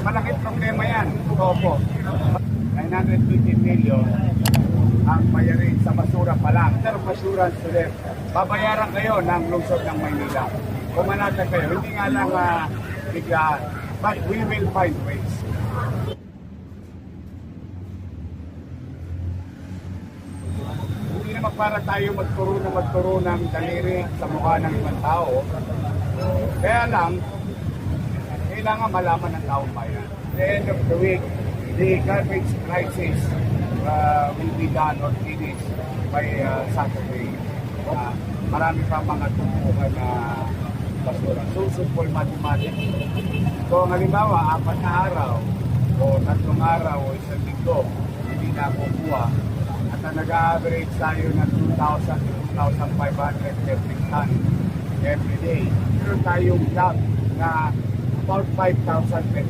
malaking problema yan. Opo. 950 million ang bayarin sa basura pa lang. Pero assurance to them. Babayaran kayo ng lungsod ng Maynila. Pumanatag kayo. Hindi nga lang biglaan. But we will find ways. Hindi naman para tayo magturo ng daliri sa mukha ng ibang tao. Kaya lang, kailangan malaman ng taong bayan. At the end of the week, the garbage crisis will be done or finished by Saturday. Marami pa mga tumpukan na basura. So, simple mathematics. So, halimbawa, 4 na araw o 3 araw o 1 linggo, hindi na kukuha. At nag-average tayo ng 2,000 to 2,500 metric ton every day. Meron tayong job na about 5,000 metric